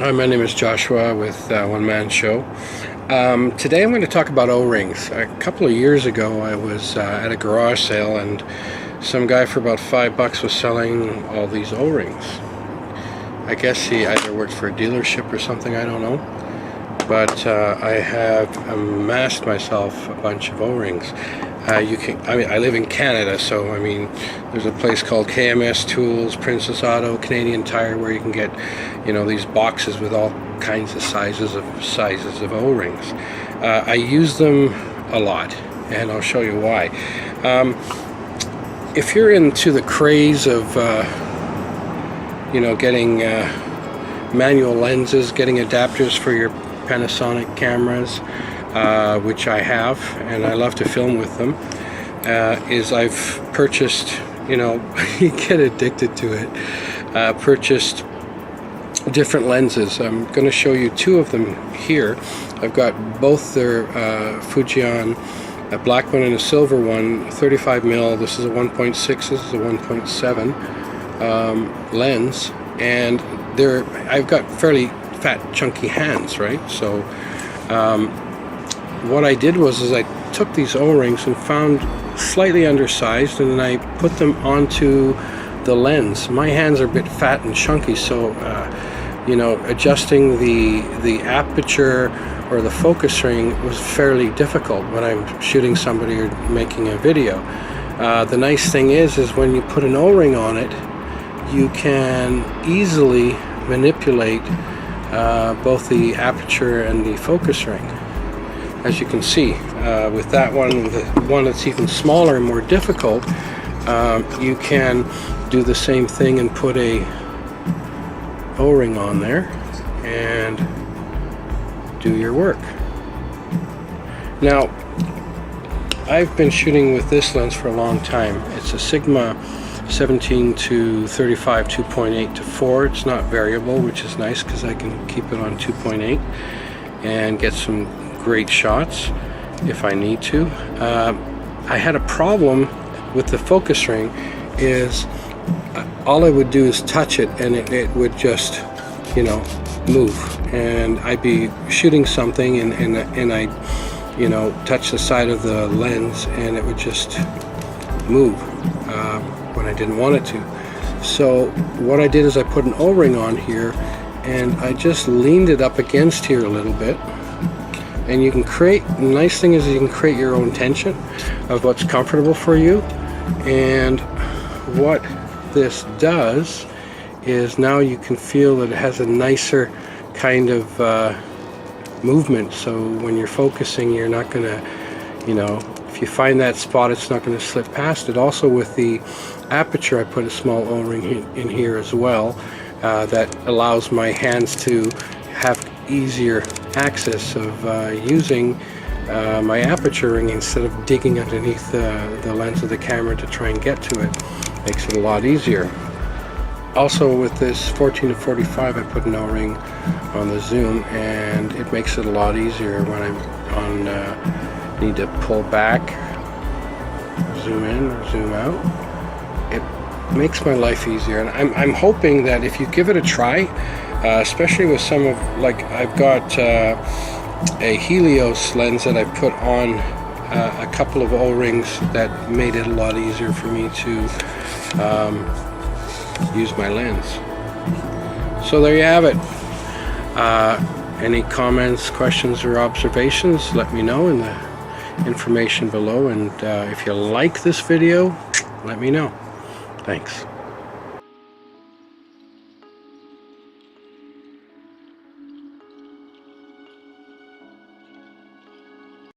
Hi, my name is Joshua with One Man Show. Today I'm going to talk about O-rings. A couple of years ago I was at a garage sale and some guy for about $5 was selling all these O-rings. I guess he either worked for a dealership or something, I don't know. But I have amassed myself a bunch of O-rings. I live in Canada, so I mean, there's a place called KMS Tools, Princess Auto, Canadian Tire, where you can get, these boxes with all kinds of sizes of O-rings. I use them a lot, and I'll show you why. If you're into the craze of, getting manual lenses, getting adapters for your Panasonic cameras, which I have, and I love to film with them, is I've purchased, you get addicted to it, purchased different lenses. I'm going to show you two of them here. I've got both their Fujian, a black one and a silver one, 35mm. This is a 1.6, this is a 1.7 lens, and I've got fairly fat, chunky hands, right? So what I did was I took these O-rings and found slightly undersized, and then I put them onto the lens. My hands are a bit fat and chunky, so adjusting the aperture or the focus ring was fairly difficult when I'm shooting somebody or making a video. The nice thing is when you put an O-ring on it, you can easily manipulate both the aperture and the focus ring. As you can see, with that one, the one that's even smaller and more difficult, you can do the same thing and put a O-ring on there and do your work. Now, I've been shooting with this lens for a long time. It's a Sigma 17 to 35 2.8 to 4. It's not variable, which is nice because I can keep it on 2.8 and get some great shots if I need to. I had a problem with the focus ring. Is all I would do is touch it and it would just move, and I'd be shooting something and I touch the side of the lens and it would just move when I didn't want it to. So what I did is I put an O-ring on here and I just leaned it up against here a little bit, and you can create, the nice thing is you can create your own tension of what's comfortable for you. And what this does is now you can feel that it has a nicer kind of movement, so when you're focusing you're not going to, if you find that spot, it's not going to slip past it. Also with the aperture, I put a small O-ring in here as well, that allows my hands to have easier access of using my aperture ring instead of digging underneath the lens of the camera to try and get to it. Makes it a lot easier. Also with this 14 to 45, I put an O-ring on the zoom, and it makes it a lot easier when I'm on need to pull back, zoom in or zoom out. It makes my life easier, and I'm hoping that if you give it a try, especially with some of, like, I've got a Helios lens that I put on a couple of O-rings that made it a lot easier for me to use my lens. So there you have it. Any comments, questions, or observations, let me know in the information below, and if you like this video, let me know. Thanks.